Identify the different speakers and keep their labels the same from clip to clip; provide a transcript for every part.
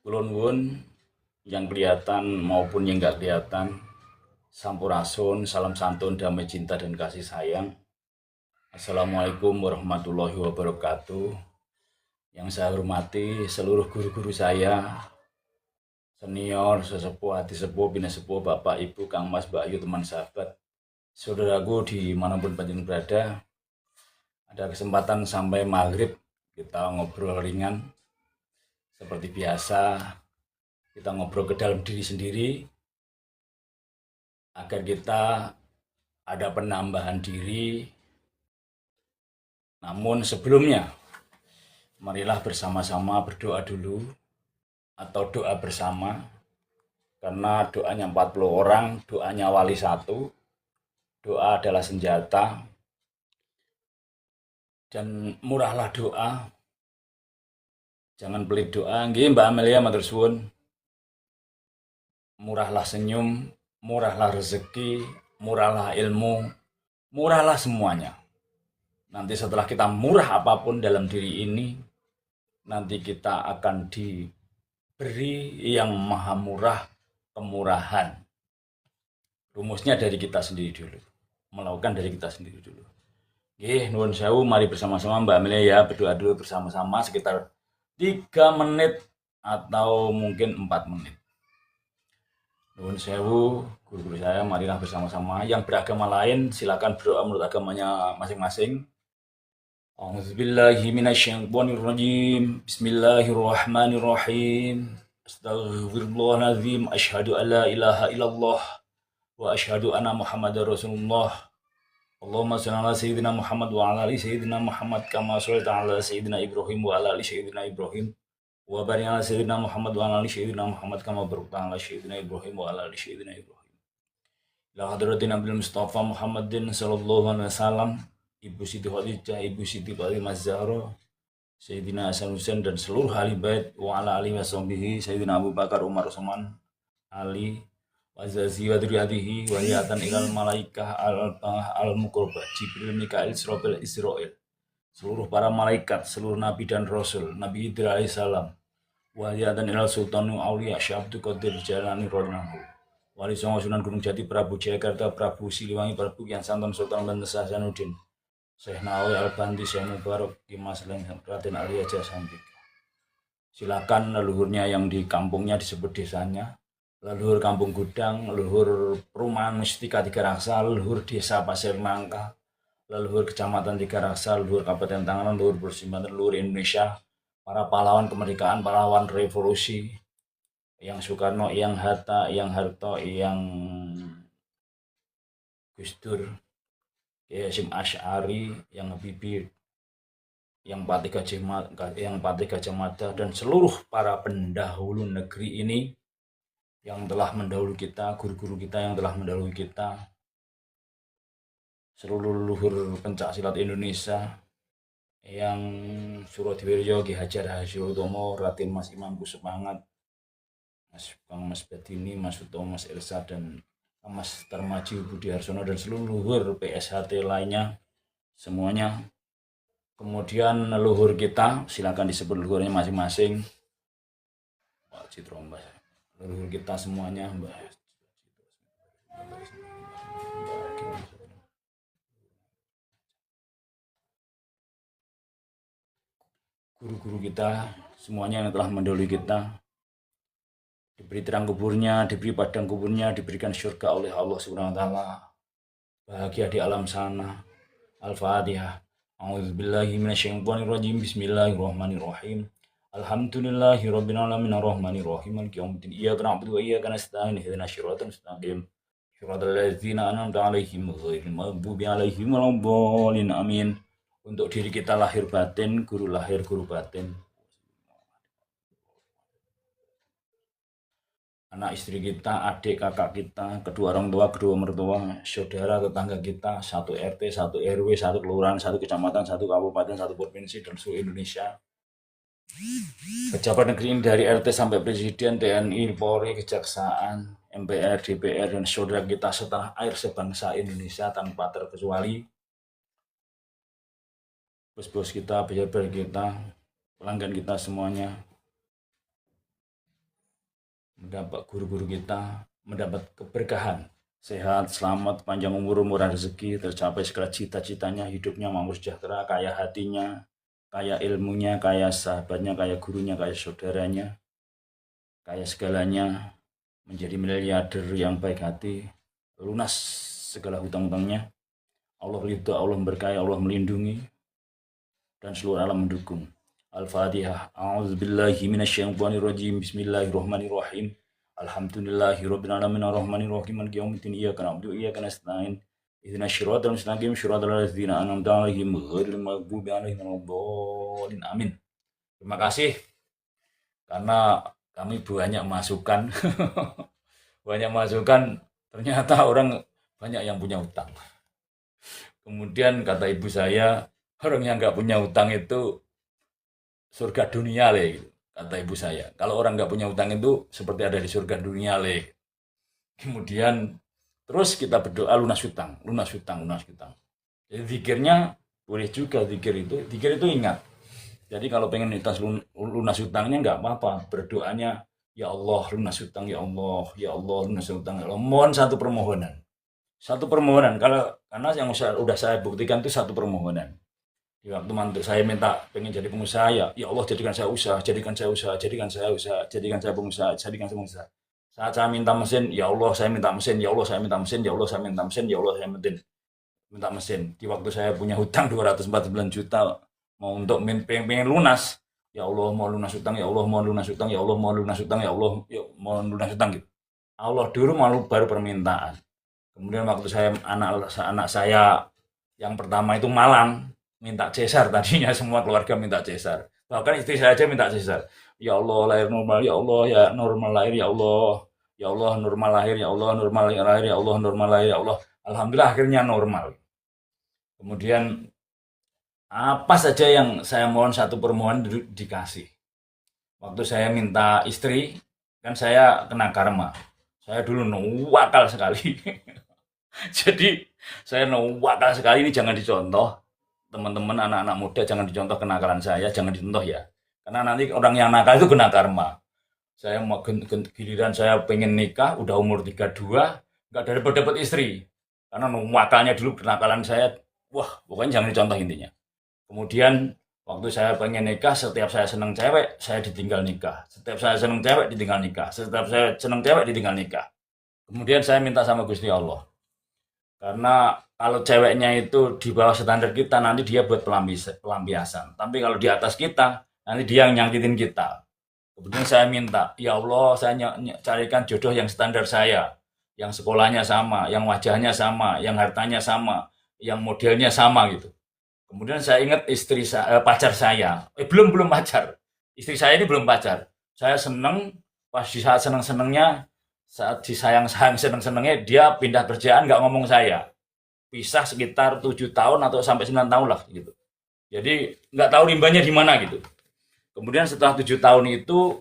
Speaker 1: Kulon wun yang kelihatan maupun yang nggak kelihatan, sampurasun, salam santun, damai cinta dan kasih sayang. Assalamualaikum warahmatullahi wabarakatuh. Yang saya hormati seluruh guru-guru saya, senior, sesepuh, hati sepuh, bina sepuh, bapak, ibu, kang mas, mbak ayu, teman sahabat, saudaraku dimanapun panjenengan berada. Ada kesempatan sampai maghrib kita ngobrol ringan seperti biasa. Kita ngobrol ke dalam diri sendiri agar kita ada penambahan diri. Namun sebelumnya, marilah bersama-sama berdoa dulu atau doa bersama. Karena doanya 40 orang, doanya wali satu. Doa adalah senjata. Dan murahlah doa. Jangan pelit doa. Nggih Mbak Amelia matur suwun. Murahlah senyum, murahlah rezeki, murahlah ilmu, murahlah semuanya. Nanti setelah kita murah apapun dalam diri ini, nanti kita akan diberi yang maha murah, kemurahan. Rumusnya dari kita sendiri dulu. Melakukan dari kita sendiri dulu. Nuwun sewu, mari bersama-sama Mbak Amelia ya, berdoa dulu bersama-sama sekitar 3 menit atau mungkin 4 menit. Nuwun sewu, guru-guru saya, marilah bersama-sama. Yang beragama lain silakan berdoa menurut agamanya masing-masing. A'udzubillahi minasyaitonirrajim. Bismillahirrahmanirrahim. Astaghfirullahaladzim. Asyhadu an la ilaha illallah wa asyhadu anna Muhammadar Rasulullah. Allahumma shalli ala sayyidina Muhammad wa ala ali sayyidina Muhammad kama shallaita ala sayyidina Ibrahim wa ala ali sayyidina Ibrahim wa barik ala sayyidina Muhammad wa ala ali sayyidina Muhammad kama barakta ala sayyidina Ibrahim wa ala ali sayyidina Ibrahim. Ila hadratin Nabi Mustafa Muhammadin sallallahu alaihi wasallam, Ibu Siti Khadijah, Ibu Siti Fatimah Zahra, Sayyidina Hasan Husain dan seluruh ahli bait wa ala alihi washabihi, Sayyidina Abu Bakar, Umar, Utsman, Ali, wazazi wa dzurriyyatihi wa hiyatan ilal malaikah al-muqarrabah Jibril, Mikail, Israfil, Israil, seluruh para malaikat, seluruh nabi dan rasul, Nabi Idris alaihissalam, wa hiyatan ilal sultanu auliya Syabdu Qadir Jalani Rodnahu, Wali Songo Sunan Gunung Jati, Prabu Jayakarta, Prabu Siliwangi, Prabu Kian Santan, Sultan Banten Hasanuddin, Syekh Nawawi Al-Bandi, Syekh Mubarak, Kimas Raden Arya Jasantika. Silakan leluhurnya yang di kampungnya disebut desanya, leluhur Kampung Gudang, leluhur Perumahan Mustika Tiga Raksa, leluhur Desa Pasir Nangka, leluhur Kecamatan Tiga Raksa, leluhur Kabupaten Tangerang, leluhur Persimpangan, leluhur Indonesia, para pahlawan kemerdekaan, pahlawan revolusi, yang Soekarno, yang Hatta, yang Harto, yang Gus Dur, Hasyim Asy'ari, yang Habibie, yang Patih Gajah Mada, dan seluruh para pendahulu negeri ini yang telah mendahului kita, guru-guru kita yang telah mendahului kita, seluruh leluhur pencak silat Indonesia, yang Surodiwiryo, Ki Hajar Hasyiutomo, Raden Mas Imam Kusupangat, Mas Badini, Mas Utomo, Mas Elsa, dan Mas Tarmaji Budi Harsono, dan seluruh leluhur PSHT lainnya, semuanya. Kemudian leluhur kita, silakan disebut leluhurnya masing-masing. Pak Citrombas, leluhur kita semuanya, Mbak. Guru-guru kita, semuanya yang telah mendahului kita, diberi terang kuburnya, diberi padang kuburnya, diberikan surga oleh Allah Subhanahu wa taala, bahagia di alam sana. Al-Fatihah. A'udzubillahi minasyaitonirrajim. Bismillahirrahmanirrahim. Alhamdulillahirabbil alamin arrahmanir rahim maliki yaumiddin. Iyyaka na'budu wa iyyaka nasta'in. Ihdinas siratal mustaqim. Shiratal ladzina an'amta 'alaihim ghairil maghdubi 'alaihim waladdallin. Amin. Untuk diri kita lahir batin, guru lahir guru batin. Anak istri kita, adik kakak kita, kedua orang tua, kedua mertua, saudara tetangga kita, satu RT, satu RW, satu kelurahan, satu kecamatan, satu kabupaten, satu provinsi, dan seluruh Indonesia. Pejabat negeri ini dari RT sampai Presiden, TNI, Polri, Kejaksaan, MPR, DPR, dan saudara kita setanah air sebangsa Indonesia tanpa terkecuali. Bos-bos kita, pejabat kita, pelanggan kita semuanya, mendapat guru-guru kita, mendapat keberkahan, sehat, selamat, panjang umur, murah rezeki, tercapai segala cita-citanya, hidupnya makmur sejahtera, kaya hatinya, kaya ilmunya, kaya sahabatnya, kaya gurunya, kaya saudaranya, kaya segalanya, menjadi miliarder yang baik hati, lunas segala hutang-hutangnya. Allah ridho, Allah memberkahi, Allah melindungi, dan seluruh alam mendukung. Al-Fatihah. A'udzubillahi minasyaitonirrajim. Bismillahirrahmanirrahim. Alhamdulillahirabbil alamin arrahmanirrahim maliki yaumiddin iyyaka na'budu wa iyyaka nasta'in. Ihdinas siratal mustaqim siratal ladzina an'amta 'alaihim ghairil maghdubi 'alaihim waladdallin. Amin. Terima kasih karena kami banyak masukan. Banyak masukan, ternyata orang banyak yang punya utang. Kemudian kata ibu saya, orang yang nggak punya utang itu surga dunia le, gitu, kata ibu saya. Kalau orang nggak punya utang itu seperti ada di surga dunia le. Kemudian terus kita berdoa lunas utang, lunas utang, lunas utang. Jadi zikirnya boleh juga zikir itu ingat. Jadi kalau pengen lunas utangnya nggak apa-apa, berdoanya ya Allah lunas utang, ya Allah, ya Allah lunas utang, ya Allah. Mohon satu permohonan. Kalau karena yang udah saya buktikan itu satu permohonan. Di waktu mantu saya minta pengen jadi pengusaha, ya Allah jadikan saya usaha, jadikan saya usaha, jadikan saya usaha, jadikan saya pengusaha, jadikan saya pengusaha. Saat saya minta mesin, ya Allah saya minta mesin, ya Allah saya minta mesin, ya Allah saya minta mesin, ya Allah saya minta mesin. Di waktu saya punya hutang 249 juta mau untuk pengen lunas, ya Allah mau lunas hutang, ya Allah mau lunas hutang, ya Allah mau lunas hutang, ya Allah mau lunas hutang gitu. Allah dulu baru permintaan. Kemudian waktu anak saya yang pertama itu malang, minta cesar, tadinya semua keluarga minta cesar. Bahkan istri saya aja minta cesar. Ya Allah lahir normal, ya Allah ya normal lahir, ya Allah. Ya Allah normal lahir, ya Allah normal lahir, ya Allah normal lahir, ya Allah. Alhamdulillah akhirnya normal. Kemudian apa saja yang saya mohon satu permohonan dikasih. Waktu saya minta istri, kan saya kena karma. Saya dulu nuwakal sekali. Jadi saya nuwakal sekali, ini jangan dicontoh. Teman-teman anak-anak muda jangan dicontoh kenakalan saya, jangan dicontoh ya. Karena nanti orang yang nakal itu kena karma. Saya mau giliran saya pengen nikah, udah umur 32, nggak dapat istri. Karena nuwakalnya dulu kenakalan saya, wah pokoknya jangan dicontoh intinya. Kemudian waktu saya pengen nikah, setiap saya seneng cewek, saya ditinggal nikah. Setiap saya seneng cewek, ditinggal nikah. Setiap saya seneng cewek, ditinggal nikah. Kemudian saya minta sama Gusti Allah. Karena kalau ceweknya itu di bawah standar kita, nanti dia buat pelampiasan. Tapi kalau di atas kita, nanti dia yang nyakitin kita. Kemudian saya minta, ya Allah, saya carikan jodoh yang standar saya. Yang sekolahnya sama, yang wajahnya sama, yang hartanya sama, yang modelnya sama gitu. Kemudian saya ingat pacar saya. Belum pacar. Istri saya ini belum pacar. Saya seneng, pas di saat seneng-senengnya, saat disayang-sayang seneng-senengnya, dia pindah kerjaan nggak ngomong saya. Pisah sekitar 7 tahun atau sampai 9 tahun lah gitu. Jadi nggak tahu rimbanya di mana gitu. Kemudian setelah 7 tahun itu,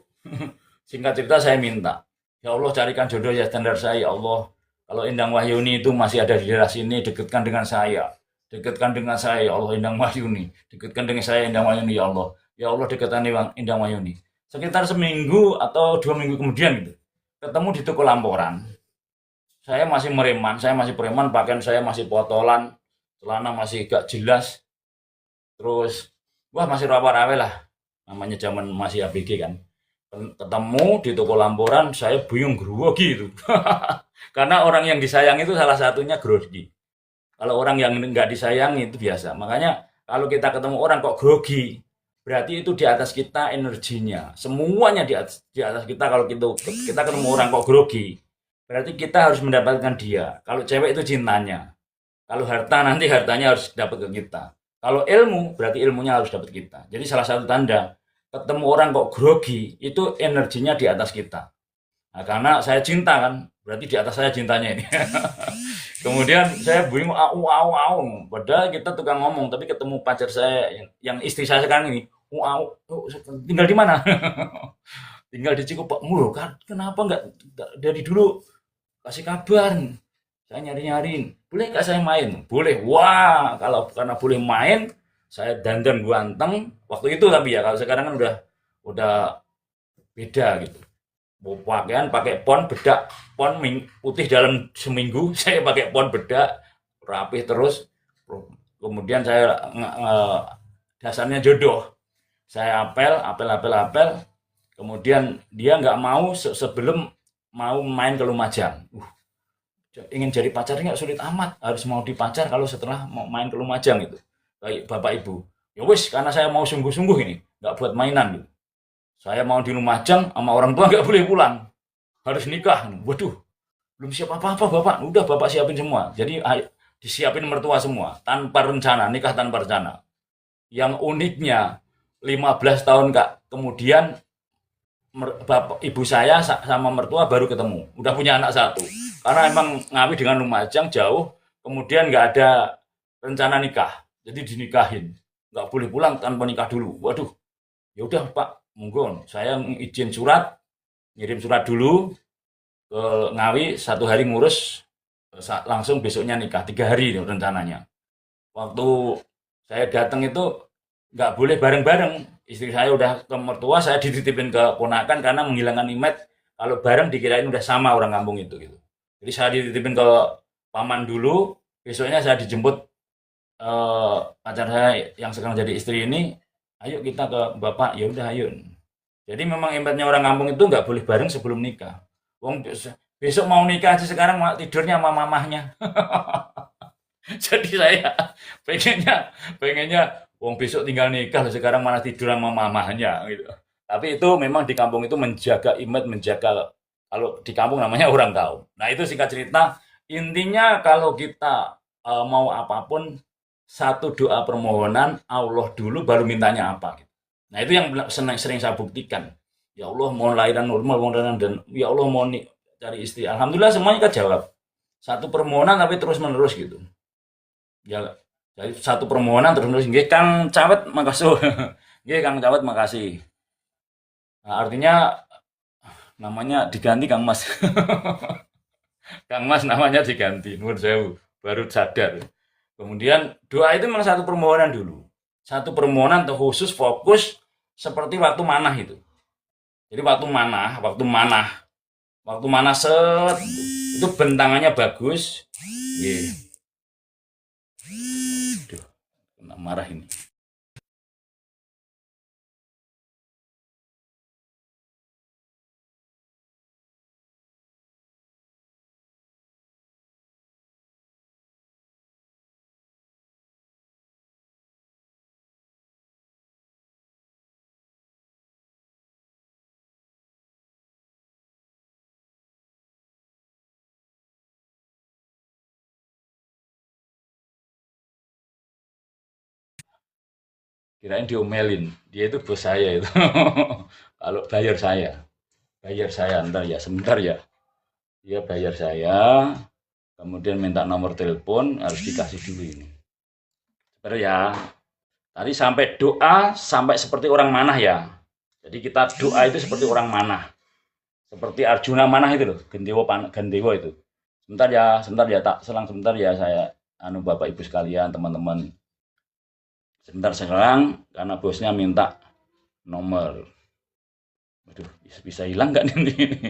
Speaker 1: singkat cerita saya minta, ya Allah carikan jodoh ya standar saya, ya Allah. Kalau Endang Wahyuni itu masih ada di daerah sini, dekatkan dengan saya. Dekatkan dengan saya, ya Allah Endang Wahyuni. Dekatkan dengan saya, Endang Wahyuni, ya Allah. Ya Allah dekatkan Endang Wahyuni. Sekitar seminggu atau 2 minggu kemudian gitu, ketemu di toko lamporan. Saya masih preman, pakaian saya masih potolan, celana masih gak jelas. Terus, wah masih rawa-rawe lah. Namanya zaman masih ABG kan. Ketemu di toko lamporan, saya bingung grogi itu. Karena orang yang disayang itu salah satunya grogi. Kalau orang yang nggak disayangi itu biasa. Makanya kalau kita ketemu orang kok grogi, berarti itu di atas kita energinya. Semuanya di atas kita. Kalau kita ketemu orang kok grogi, berarti kita harus mendapatkan dia. Kalau cewek itu cintanya. Kalau harta nanti hartanya harus dapat ke kita. Kalau ilmu berarti ilmunya harus dapat kita. Jadi salah satu tanda ketemu orang kok grogi itu energinya di atas kita. Nah, karena saya cinta kan, berarti di atas saya cintanya ini. Kemudian saya bingung, padahal kita tukang ngomong, tapi ketemu pacar saya yang istri saya sekarang ini, tinggal di mana? Tinggal di Cikupa mulu kan? Kenapa nggak dari dulu kasih kabar? Saya nyari-nyariin, boleh nggak saya main? Boleh. Wah, kalau karena boleh main, saya dandan ganteng waktu itu, tapi ya kalau sekarang kan udah beda gitu. pakaian pakai pon bedak, putih dalam seminggu. Saya pakai pon bedak rapih terus. Kemudian saya dasarnya jodoh. Saya apel. Kemudian dia nggak mau sebelum mau main ke Lumajang. Ingin jadi pacar nggak sulit amat, harus mau dipacar kalau setelah mau main ke Lumajang itu. Baik bapak ibu. Ya wis, karena saya mau sungguh-sungguh ini, nggak buat mainan gitu. Saya mau di Lumajang sama orang tua nggak boleh pulang, harus nikah. Waduh, belum siap apa-apa bapak. Udah bapak siapin semua. Jadi disiapin mertua semua, tanpa rencana, nikah tanpa rencana. Yang uniknya 15 tahun Kak, kemudian bapak ibu saya sama mertua baru ketemu, udah punya anak satu. Karena emang Ngawi dengan Lumajang jauh, kemudian nggak ada rencana nikah, jadi dinikahin, nggak boleh pulang tanpa nikah dulu. Waduh, ya udah Pak, monggo, saya izin surat, ngirim surat dulu ke Ngawi, 1 hari ngurus, langsung besoknya nikah, 3 hari rencananya. Waktu saya datang itu nggak boleh bareng-bareng. Istri saya udah ke mertua, saya dititipin ke ponakan karena menghilangkan image. Kalau bareng dikirain udah sama orang kampung itu gitu. Jadi saya dititipin ke paman dulu, besoknya saya dijemput pacar saya yang sekarang jadi istri ini, ayo kita ke bapak, ya udah ayo. Jadi memang image orang kampung itu nggak boleh bareng sebelum nikah. Wong besok mau nikah aja sekarang tidurnya sama mamahnya. Jadi saya pengennya wong besok tinggal nikah sekarang malah tidur sama mamahnya gitu. Tapi itu memang di kampung itu menjaga image, menjaga, kalau di kampung namanya orang kaum. Nah itu singkat cerita, intinya kalau kita mau apapun, satu doa permohonan Allah dulu baru mintanya apa gitu. Nah itu yang sering saya buktikan. Ya Allah mau lahiran normal, mau lahiran, dan ya Allah mau cari istri. Alhamdulillah semuanya kejawab. Satu permohonan tapi terus menerus gitu. Ya, jadi satu permohonan terus menerus. Nggih Kang Cawet makasih. Nggih Kang Cawet makasih. Nah, artinya namanya diganti Kang Mas. Kang Mas namanya diganti. Nuwun sewu, baru sadar. Kemudian doa itu memang satu permohonan dulu. Satu permohonan khusus fokus seperti waktu manah itu. Jadi waktu manah set itu bentangannya bagus. Nggih. Aduh, kena marah ini. Kirain diomelin. Dia itu bos saya itu. Kalau bayar saya ntar ya, sebentar ya. Dia bayar saya, kemudian minta nomor telepon, harus dikasih dulu ini. Sebentar ya. Tadi sampai doa, sampai seperti orang manah ya. Jadi kita doa itu seperti orang manah. Seperti Arjuna manah itu loh, Gendewo itu. Sebentar ya, tak selang sebentar ya saya, Bapak Ibu sekalian, teman-teman. Sebentar sekarang karena bosnya minta nomor. Waduh, bisa hilang nggak nih ini?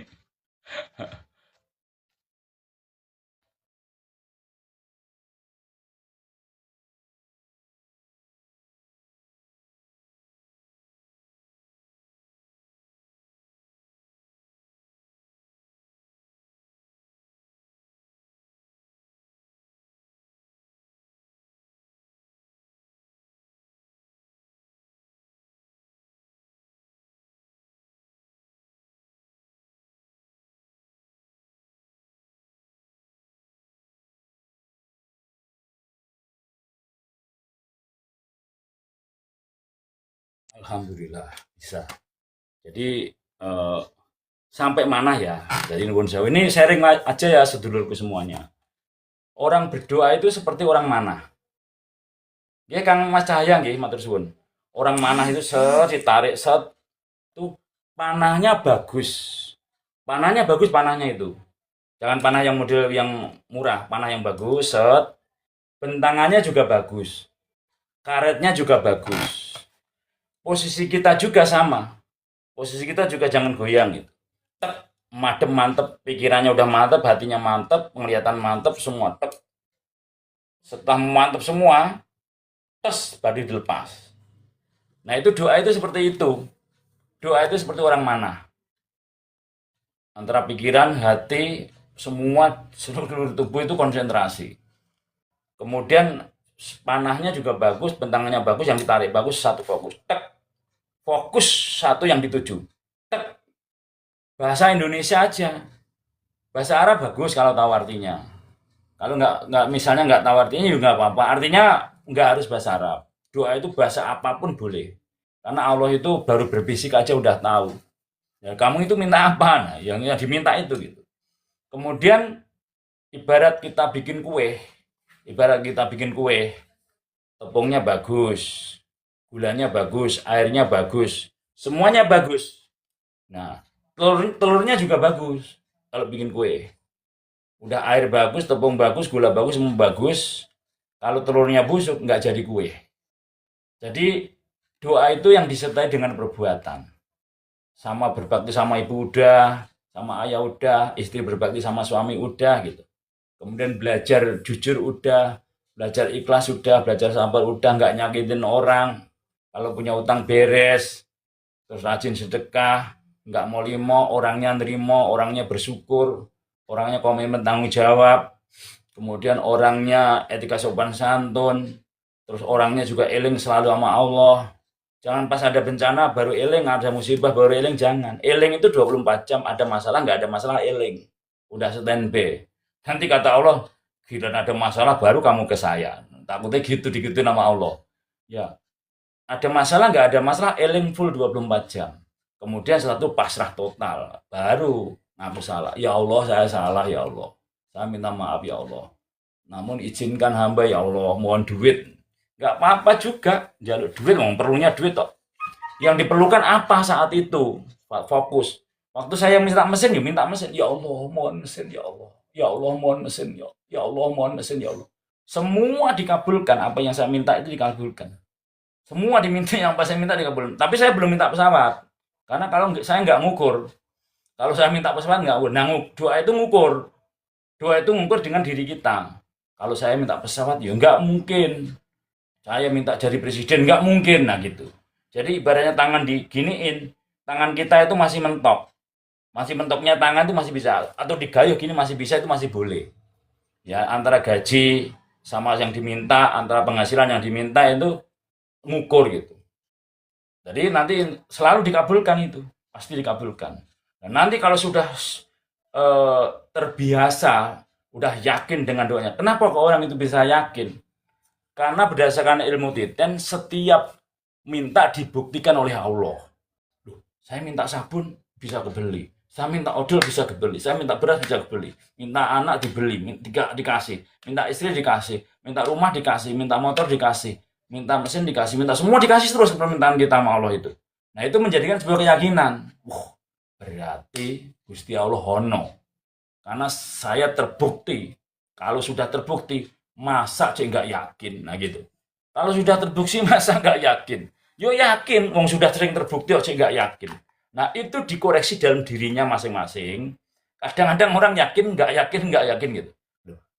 Speaker 1: Alhamdulillah bisa. Jadi sampai mana ya? Jadi nuwun sewu. Ini sharing aja ya sedulurku semuanya. Orang berdoa itu seperti orang manah. Ya Kang Mas Cahaya nggih matur suwun. Orang manah itu set ditarik set tuh panahnya bagus. Panahnya bagus panahnya itu. Jangan panah yang model yang murah, panah yang bagus set. Bentangannya juga bagus. Karetnya juga bagus. Posisi kita juga sama. Posisi kita juga jangan goyang gitu. tek, madem mantep, pikirannya udah mantep, hatinya mantep, penglihatan mantep, semua tek. Setelah mantep semua, tes, baru dilepas. Nah itu doa itu seperti itu. Doa itu seperti orang mana? Antara pikiran, hati, semua seluruh tubuh itu konsentrasi. Kemudian panahnya juga bagus, bentangannya bagus, yang ditarik bagus, satu fokus. Tek, fokus satu yang dituju. Tek, bahasa Indonesia aja. Bahasa Arab bagus kalau tahu artinya. Kalau nggak misalnya nggak tahu artinya juga nggak apa-apa. Artinya nggak harus bahasa Arab. Doa itu bahasa apapun boleh. Karena Allah itu baru berbisik aja udah tahu. Ya, kamu itu minta apa? Nah, yang diminta itu gitu. Kemudian ibarat kita bikin kue, tepungnya bagus, gulanya bagus, airnya bagus, semuanya bagus. Nah, telurnya juga bagus kalau bikin kue. Udah air bagus, tepung bagus, gula bagus, semua bagus. Kalau telurnya busuk, nggak jadi kue. Jadi doa itu yang disertai dengan perbuatan. Sama berbakti sama ibu udah, sama ayah udah, istri berbakti sama suami udah gitu. Kemudian belajar jujur udah, belajar ikhlas udah, belajar sabar udah, nggak nyakitin orang. Kalau punya utang beres, terus rajin sedekah, nggak mau limo, orangnya nerimo, orangnya bersyukur, orangnya komitmen tanggung jawab, kemudian orangnya etika sopan santun, terus orangnya juga eling selalu sama Allah. Jangan pas ada bencana baru eling, ada musibah baru eling, jangan. Eling itu 24 jam, ada masalah, nggak ada masalah eling. Udah standby. Nanti kata Allah, gila ada masalah baru kamu ke saya. Takutnya gitu, digituin nama Allah. Ya, ada masalah, nggak ada masalah, eling full 24 jam. Kemudian setelah itu pasrah total. Baru ngaku salah. Ya Allah, saya salah ya Allah. Saya minta maaf ya Allah. Namun izinkan hamba ya Allah, mohon duit. Nggak apa-apa juga, jalur duit, perlunya duit toh. Yang diperlukan apa saat itu? Fokus. Waktu saya minta mesin, ya minta mesin. Ya Allah, mohon mesin ya Allah. Ya Allah, mohon mesin ya. Ya Allah, mohon mesin ya Allah. Semua dikabulkan, apa yang saya minta itu dikabulkan. Semua diminta yang apa saya minta dikabulkan. Tapi saya belum minta pesawat. Karena kalau saya nggak ngukur. Kalau saya minta pesawat nggak ngukur. Nah, doa itu ngukur. Doa itu ngukur dengan diri kita. Kalau saya minta pesawat, ya nggak mungkin. Saya minta jadi presiden, nggak mungkin. Nah gitu. Jadi ibaratnya tangan diginiin, tangan kita itu masih mentok. Masih mentoknya tangan itu masih bisa. Atau digayuh gini masih bisa, itu masih boleh. Ya, antara gaji sama yang diminta, antara penghasilan yang diminta itu ngukur gitu. Jadi nanti selalu dikabulkan itu. Pasti dikabulkan. Dan nanti kalau sudah terbiasa, udah yakin dengan doanya. Kenapa kok orang itu bisa yakin? Karena berdasarkan ilmu titen, setiap minta dibuktikan oleh Allah. Loh, saya minta sabun bisa kebeli, saya minta odol bisa kebeli, saya minta beras bisa kebeli, minta anak dibeli, dikasih, minta istri dikasih, minta rumah dikasih, minta motor dikasih, minta mesin dikasih, minta semua dikasih terus permintaan kita sama Allah itu. Nah itu menjadikan sebuah keyakinan. Berarti Gusti Allah hono. Karena saya terbukti. Kalau sudah terbukti, masa cek nggak yakin, nah gitu. Kalau sudah terbukti masa nggak yakin? Yo yakin, wong sudah sering terbukti cek nggak yakin. Nah itu dikoreksi dalam dirinya masing-masing. Kadang-kadang orang yakin nggak yakin gitu.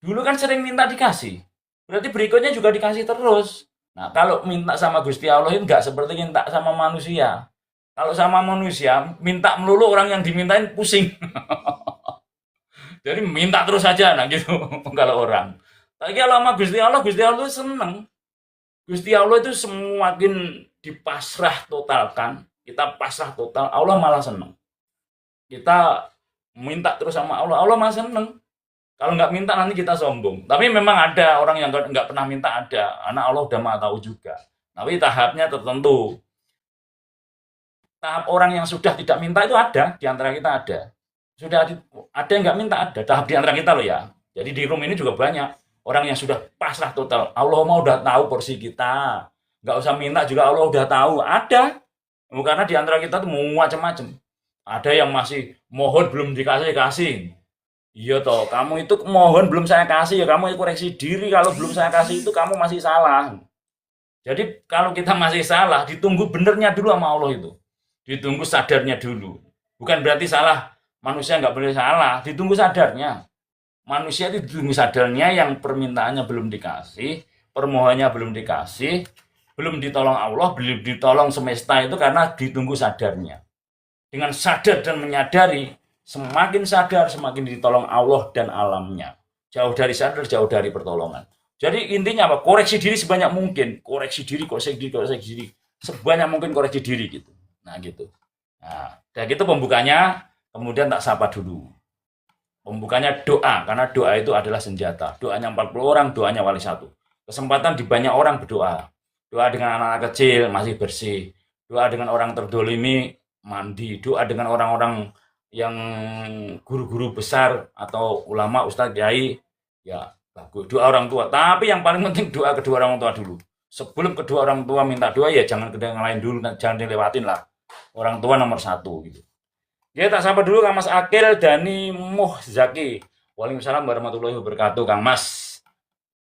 Speaker 1: Dulu kan sering minta dikasih, berarti berikutnya juga dikasih terus. Nah kalau minta sama Gusti Allah itu nggak seperti minta sama manusia. Kalau sama manusia, minta melulu, orang yang dimintain pusing. Jadi minta terus saja, nah gitu kalau orang. Tapi kalau sama Gusti Allah itu seneng. Gusti Allah itu semakin dipasrah totalkan, kita pasrah total, Allah malah seneng. Kita minta terus sama Allah, Allah malah seneng. Kalau nggak minta nanti kita sombong. Tapi memang ada orang yang nggak pernah minta, ada. Anak Allah udah maha tahu juga. Tapi tahapnya tertentu. Tahap orang yang sudah tidak minta itu ada, di antara kita ada. Sudah ada yang nggak minta, ada. Tahap di antara kita loh ya. Jadi di room ini juga banyak. Orang yang sudah pasrah total, Allah mau udah tahu porsi kita, nggak usah minta juga Allah udah tahu, ada. Karena di antara kita tuh mau macam-macam. Ada yang masih mohon belum dikasih. Iya toh, kamu itu mohon belum saya kasih, ya kamu koreksi diri. Kalau belum saya kasih itu kamu masih salah. Jadi kalau kita masih salah, ditunggu benernya dulu sama Allah itu. Ditunggu sadarnya dulu. Bukan berarti salah Manusia nggak boleh salah, ditunggu sadarnya. Manusia itu ditunggu sadarnya yang permintaannya belum dikasih, permohonannya belum dikasih, belum ditolong Allah, belum ditolong semesta itu karena ditunggu sadarnya. Dengan sadar dan menyadari, semakin sadar, semakin ditolong Allah dan alamnya. Jauh dari sadar, jauh dari pertolongan. Jadi intinya apa? Koreksi diri sebanyak mungkin. Koreksi diri, koreksi diri, koreksi diri. Sebanyak mungkin koreksi diri gitu. Nah gitu. Nah, dan gitu pembukanya, kemudian tak sapa dulu. Pembukanya doa, karena doa itu adalah senjata. Doanya 40 orang, doanya wali satu. Kesempatan di banyak orang berdoa. Doa dengan anak-anak kecil, masih bersih. Doa dengan orang terdolimi, mandi. Doa dengan orang-orang yang guru-guru besar atau ulama, ustadz, kiai, ya bagus. Doa orang tua. Tapi yang paling penting doa kedua orang tua dulu. Sebelum kedua orang tua minta doa, ya jangan ke yang lain dulu, jangan dilewatin lah. Orang tua nomor satu gitu. Ya tak sapa dulu Kang Mas Akil Dani Muhzaki. Waalaikumsalam warahmatullahi wabarakatuh Kang Mas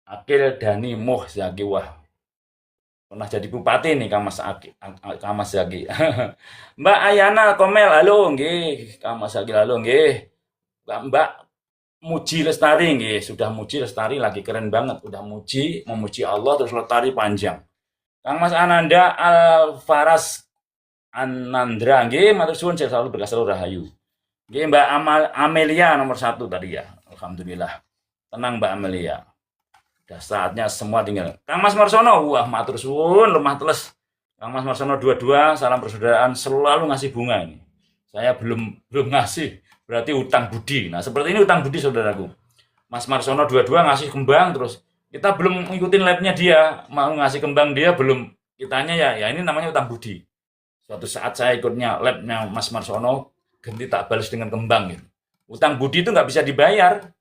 Speaker 1: Akil Dani Muhzaki. Wah, pernah jadi bupati nih Kang Mas Akil, Kang Mas Zaki. Mbak Ayana Komel, halo nggih. Kang Mas Akil, halo nggih. Mbak Muji Lestari nggih, sudah Muji Lestari lagi keren banget, udah memuji Allah terus Lestari panjang. Kang Mas Ananda Alfaras Anandra, nggih, matur suwun, sehat selalu, berkah selalu, rahayu. Nggih, Mbak Amelia nomor 1 tadi ya. Alhamdulillah. Tenang Mbak Amelia. Udah saatnya semua tinggal. Kang Mas Marsono, wah matur suwun, lemah teles. Kang Mas Marsono 22, salam persaudaraan, selalu ngasih bunga ini. Saya belum ngasih, berarti utang budi. Nah, seperti ini utang budi saudaraku. Mas Marsono 22 ngasih kembang terus. Kita belum ngikutin labnya dia, mau ngasih kembang dia belum. Kitanya ya ini namanya utang budi. Suatu saat saya ikutnya labnya Mas Marsono, ganti tak balas dengan kembang gitu. Utang budi itu nggak bisa dibayar,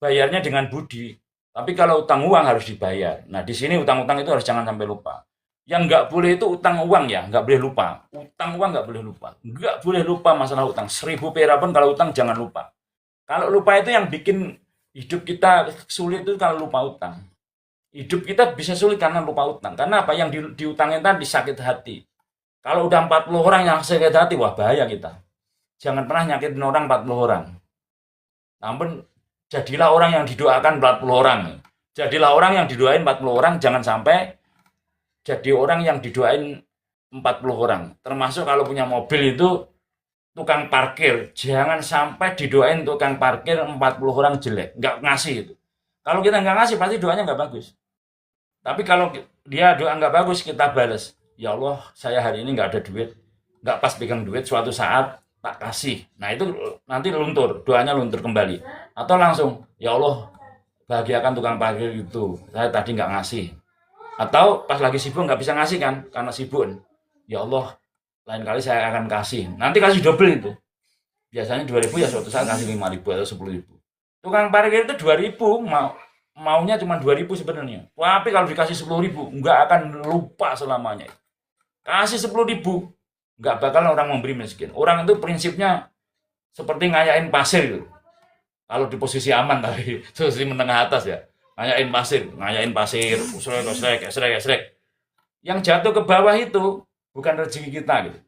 Speaker 1: bayarnya dengan budi. Tapi kalau utang uang harus dibayar. Nah di sini utang-utang itu harus jangan sampai lupa. Yang nggak boleh itu utang uang ya, nggak boleh lupa. Utang uang nggak boleh lupa. Nggak boleh lupa masalah utang. 1000 perak pun kalau utang jangan lupa. Kalau lupa itu yang bikin hidup kita sulit itu kalau lupa utang. Hidup kita bisa sulit karena lupa utang. Karena apa? Yang diutangin tadi sakit hati. Kalau udah 40 orang yang sakit hati, wah bahaya kita. Jangan pernah nyakitin orang 40 orang. Namun, jadilah orang yang didoakan 40 orang. Jadilah orang yang didoain 40 orang, jangan sampai jadi orang yang didoain 40 orang. Termasuk kalau punya mobil itu, tukang parkir. Jangan sampai didoain tukang parkir 40 orang jelek. Nggak ngasih itu. Kalau kita nggak ngasih, pasti doanya nggak bagus. Tapi kalau dia doa nggak bagus, kita balas. Ya Allah, saya hari ini nggak ada duit, nggak pas pegang duit, suatu saat tak kasih. Nah itu nanti luntur, doanya luntur kembali. Atau langsung, ya Allah, bahagiakan tukang parkir itu, saya tadi nggak ngasih. Atau pas lagi sibuk nggak bisa ngasih kan, karena sibuk. Ya Allah, lain kali saya akan kasih. Nanti kasih double itu. Biasanya 2.000 ya suatu saat kasih 5.000 atau 10.000. Tukang parkir itu 2.000, maunya cuma 2.000 sebenarnya. Tapi kalau dikasih 10.000, nggak akan lupa selamanya. Kasih 10.000, nggak bakal orang memberi miskin. Orang itu prinsipnya seperti ngayain pasir gitu. Kalau di posisi aman tapi posisi menengah atas ya, ngayain pasir, esrek. Yang jatuh ke bawah itu bukan rezeki kita gitu.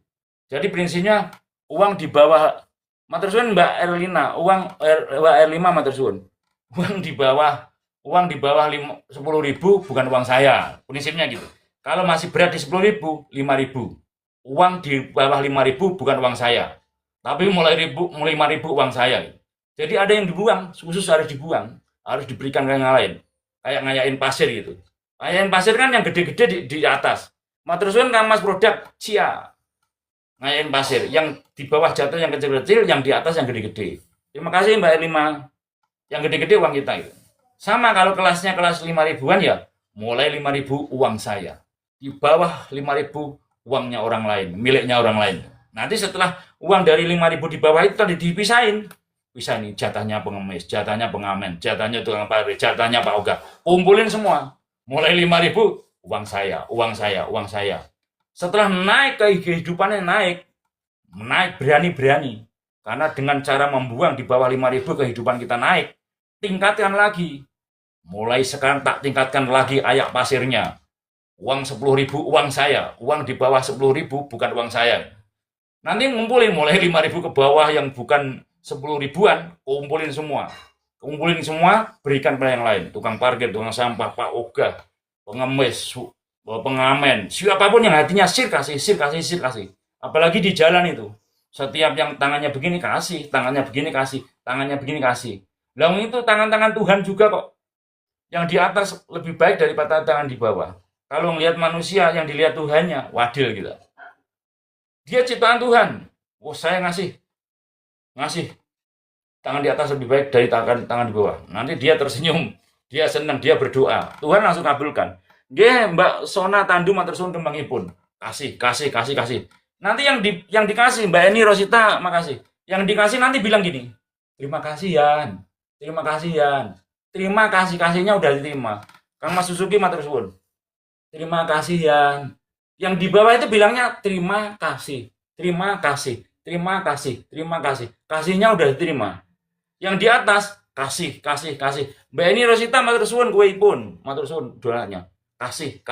Speaker 1: Jadi prinsipnya uang di bawah, matur suwun Mbak Erlina, Mbak Erlima matur suwun. Uang di bawah 10.000 bukan uang saya. Prinsipnya gitu. Kalau masih berat di 10.000, 5.000. Uang di bawah 5.000 bukan uang saya. Tapi mulai 5.000 uang saya. Jadi ada yang dibuang, khusus harus dibuang. Harus diberikan ke yang lain. Kayak ngayain pasir gitu. Ngayain pasir kan yang gede-gede di atas. Matur suwun Kang Mas produk, cia. Ngayain pasir. Yang di bawah jatuh yang kecil-kecil, yang di atas yang gede-gede. Terima kasih Mbak Elima. Yang gede-gede uang kita gitu. Sama kalau kelasnya kelas 5.000-an ya, mulai 5.000 uang saya. Di bawah 5.000 uangnya orang lain, miliknya orang lain. Nanti setelah uang dari 5.000 di bawah itu tadi dipisahin. Bisa nih jatahnya pengemis, jatahnya pengamen, jatahnya tukang parkir, jatahnya Pak Oga. Kumpulin semua. Mulai 5.000 uang saya. Setelah naik kehidupannya naik berani-berani. Karena dengan cara membuang di bawah 5.000 kehidupan kita naik. Tingkatkan lagi. Mulai sekarang tak tingkatkan lagi ayak pasirnya. Uang 10.000 uang saya, uang di bawah 10.000 bukan uang saya. Nanti ngumpulin mulai 5.000 ke bawah yang bukan 10 ribuan, kumpulin semua, berikan pada yang lain, tukang parkir, tukang sampah, Pak Ogah, pengemis, pengamen, siapapun yang hatinya sir kasih, apalagi di jalan itu, setiap yang tangannya begini kasih, tangannya begini kasih, tangannya begini kasih. Lalu itu tangan-tangan Tuhan juga kok, yang di atas lebih baik daripada tangan di bawah. Kalau melihat manusia, yang dilihat Tuhannya, wadil gitu. Dia ciptaan Tuhan. Oh, saya ngasih tangan di atas lebih baik dari tangan di bawah. Nanti dia tersenyum, dia senang, dia berdoa. Tuhan langsung kabulkan. Dia Mbak Sona Tandu matur suwun kembangipun. Kasih. Nanti yang dikasih Mbak Eni Rosita makasih. Yang dikasih nanti bilang gini, terima kasih Yan. Terima kasihnya udah diterima. Kang Mas Suzuki matur suwun. Terima kasih Yan. Yang di bawah itu bilangnya terima kasih. Kasihnya udah diterima. Yang di atas kasih. Mbak Eni Rosita matur suwun kuweipun, matur suwun doanya. Kasih.